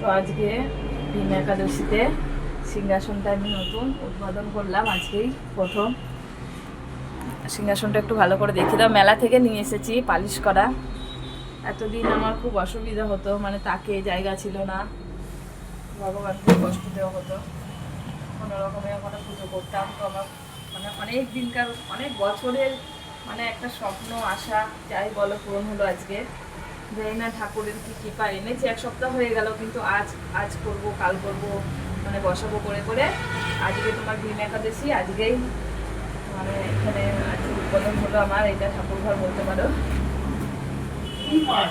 তো আজকে ভীম একাদশীতে সিংহাসনটা আমি নতুন উদ্বোধন করলাম, আজকেই প্রথম। সিংহাসনটা একটু ভালো করে দেখিয়ে দাও। মেলা থেকে নিয়ে এসেছি পালিশ করা। এতদিন আমার খুব অসুবিধা হতো, মানে তাকে জায়গা ছিল না, ভগবানকে কষ্ট দেওয়া হতো, কোনো রকমে ওখানে পুজো করতাম। তো আমার মানে অনেক দিনকার, অনেক বছরের মানে একটা স্বপ্ন আশা যাই বলো পূরণ হলো আজকে। জানি না ঠাকুরের কি কৃপা, এনেছি 1 সপ্তাহ হয়ে গেল, কিন্তু আজ করবো, কাল করবো, মানে বসাবো করে করে আজকে তোমার ভীম একাদশী, আজকেই মানে এখানে আজকে উদ্বোধন হলো আমার। এটা ঠাকুর ঘর বলতে পারো,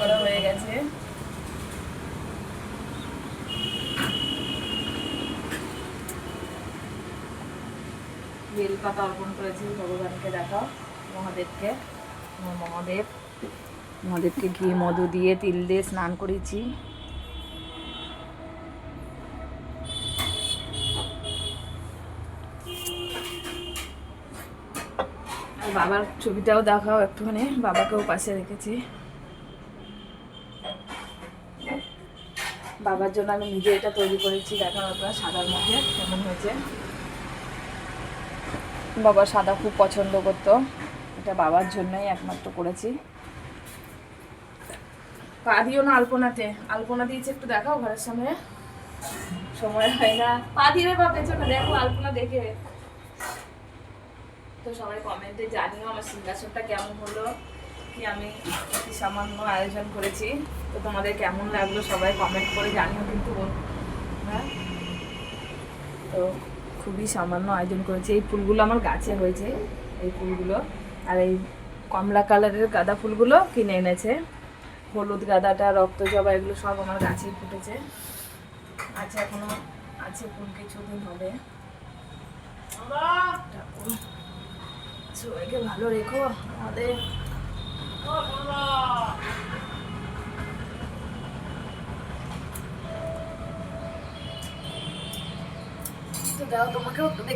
করা হয়ে গেছে। বেলপাতা অর্পণ করেছি ভগবানকে, দেখাও মহাদেবকে। মহাদেবকে ঘি মধু দিয়ে তিল দিয়ে স্নান করেছি। আর বাবার ছবিটাও দেখাও একটুখানি, বাবাকেও পাশে রেখেছি। বাবার জন্য আমি নিজে এটা তৈরি করেছি, দেখাও আপনার সাদার মধ্যে কেমন হয়েছে। বাবা সাদা খুব পছন্দ করতো, এটা বাবার জন্যই একমাত্র করেছি। পা দিও না আলপনাতে, আলপনা দিয়েছে একটু দেখাও ঘরের সামনে, সময় হয় না। পা দিয়ে বা পেছনে দেখো আলপনা দেখে। তো সবাই কমেন্টে জানিও আমার সিংহাসনটা কেমন হলো, কি আমি কি সামান্য আয়োজন করেছি। তো তোমাদের কেমন লাগলো সবাই কমেন্ট করে জানিও কিন্তু। হ্যাঁ, তো খুবই সামান্য আয়োজন করেছি। এই ফুলগুলো আমার গাছে হয়েছে, এই ফুলগুলো। আর এই কমলা কালারের গাঁদা ফুলগুলো কিনে এনেছে। হলুদ গাঁদাটা, রক্ত জবা, এগুলো সব আমার গাছেই ফুটেছে। আছে এখনো আছে ফুল, কিছুদিন হবে। সবাইকে ভালো রেখো আমাদের। তো দাও তোমাকেও